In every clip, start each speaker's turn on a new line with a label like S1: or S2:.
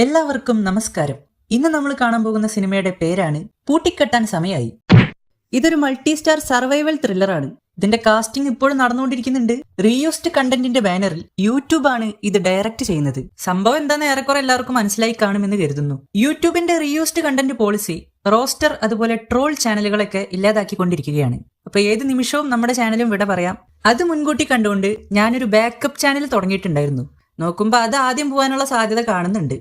S1: എല്ലാവർക്കും നമസ്കാരം. ഇന്ന് നമ്മൾ കാണാൻ പോകുന്ന സിനിമയുടെ പേരാണ് പൂട്ടിക്കെട്ടാൻ സമയമായി. ഇതൊരു മൾട്ടി സ്റ്റാർ സർവൈവൽ ത്രില്ലറാണ്. ഇതിന്റെ കാസ്റ്റിംഗ് ഇപ്പോഴും നടന്നുകൊണ്ടിരിക്കുന്നുണ്ട്. റീയൂസ്ഡ് കണ്ടന്റിന്റെ ബാനറിൽ യൂട്യൂബ് ആണ് ഇത് ഡയറക്റ്റ് ചെയ്യുന്നത്. സംഭവം എന്താണെന്ന് ഏറെക്കുറെ എല്ലാവർക്കും മനസ്സിലായി കാണുമെന്ന് കരുതുന്നു. യൂട്യൂബിന്റെ റീയൂസ്ഡ് കണ്ടന്റ് പോളിസി റോസ്റ്റർ അതുപോലെ ട്രോൾ ചാനലുകളൊക്കെ ഇല്ലാതാക്കിക്കൊണ്ടിരിക്കുകയാണ്. അപ്പൊ ഏത് നിമിഷവും നമ്മുടെ ചാനലും വിട പറയാം. അത് മുൻകൂട്ടി കണ്ടുകൊണ്ട് ഞാനൊരു ബാക്കപ്പ് ചാനൽ തുടങ്ങിയിട്ടുണ്ടായിരുന്നു. നോക്കുമ്പോ അത് ആദ്യം പോകാനുള്ള സാധ്യത കാണുന്നുണ്ട്.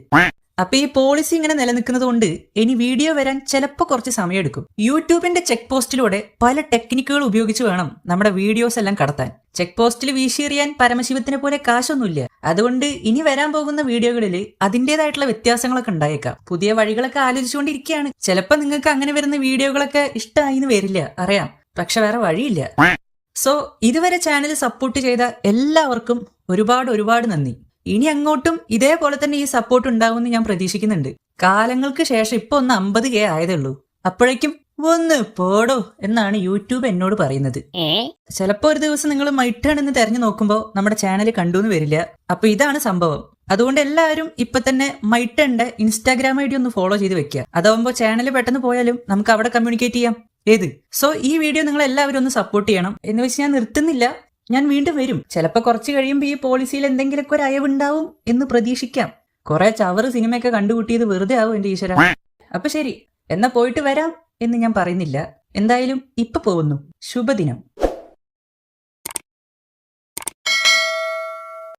S1: അപ്പൊ ഈ പോളിസി ഇങ്ങനെ നിലനിൽക്കുന്നത് കൊണ്ട് ഇനി വീഡിയോ വരാൻ ചിലപ്പോൾ കുറച്ച് സമയമെടുക്കും. യൂട്യൂബിന്റെ ചെക്ക് പോസ്റ്റിലൂടെ പല ടെക്നിക്കുകൾ ഉപയോഗിച്ച് വേണം നമ്മുടെ വീഡിയോസ് എല്ലാം കടത്താൻ. ചെക്ക് പോസ്റ്റിൽ വീശിയെറിയാൻ പരമശിവത്തിനെ പോലെ കാശൊന്നുമില്ല. അതുകൊണ്ട് ഇനി വരാൻ പോകുന്ന വീഡിയോകളിൽ അതിന്റേതായിട്ടുള്ള വ്യത്യാസങ്ങളൊക്കെ ഉണ്ടായേക്കാം. പുതിയ വഴികളൊക്കെ ആലോചിച്ചുകൊണ്ടിരിക്കുകയാണ്. ചിലപ്പോൾ നിങ്ങൾക്ക് അങ്ങനെ വരുന്ന വീഡിയോകളൊക്കെ ഇഷ്ടമായിന്ന് വരില്ല, അറിയാം. പക്ഷെ വേറെ വഴിയില്ല. സോ ഇതുവരെ ചാനൽ സപ്പോർട്ട് ചെയ്ത എല്ലാവർക്കും ഒരുപാട് നന്ദി. ഇനി അങ്ങോട്ടും ഇതേപോലെ തന്നെ ഈ സപ്പോർട്ട് ഉണ്ടാവുമെന്ന് ഞാൻ പ്രതീക്ഷിക്കുന്നുണ്ട്. കാലങ്ങൾക്ക് ശേഷം ഇപ്പൊ ഒന്ന് 50K ആയതേ ഉള്ളൂ. അപ്പോഴേക്കും ഒന്ന് പോടോ എന്നാണ് യൂട്യൂബ് എന്നോട് പറയുന്നത്. ചിലപ്പോ ഒരു ദിവസം നിങ്ങൾ മൈട്ടാണെന്ന് തെരഞ്ഞു നോക്കുമ്പോ നമ്മുടെ ചാനൽ കണ്ടുന്ന് വരില്ല. അപ്പൊ ഇതാണ് സംഭവം. അതുകൊണ്ട് എല്ലാവരും ഇപ്പൊ തന്നെ മൈട്ടന്റെ ഇൻസ്റ്റാഗ്രാം ഐഡി ഒന്ന് ഫോളോ ചെയ്ത് വെക്കുക. അതാവുമ്പോ ചാനൽ പെട്ടെന്ന് പോയാലും നമുക്ക് അവിടെ കമ്മ്യൂണിക്കേറ്റ് ചെയ്യാം. സോ ഈ വീഡിയോ നിങ്ങൾ എല്ലാവരും ഒന്ന് സപ്പോർട്ട് ചെയ്യണം. എന്ന് വെച്ച് ഞാൻ നിർത്തുന്നില്ല, ഞാൻ വീണ്ടും വരും. ചിലപ്പോൾ കുറച്ച് കഴിയുമ്പോൾ ഈ പോളിസിയിൽ എന്തെങ്കിലുമൊക്കെ ഒരു അയവുണ്ടാവും എന്ന് പ്രതീക്ഷിക്കാം. കുറെ ചവറ് സിനിമയൊക്കെ കണ്ടുകൂട്ടിയത് വെറുതെ ആവും എന്റെ ഈശ്വര. അപ്പൊ ശരി, എന്നാ പോയിട്ട് വരാം എന്ന് ഞാൻ പറയുന്നില്ല. എന്തായാലും ഇപ്പൊ പോകുന്നു. ശുഭദിനം.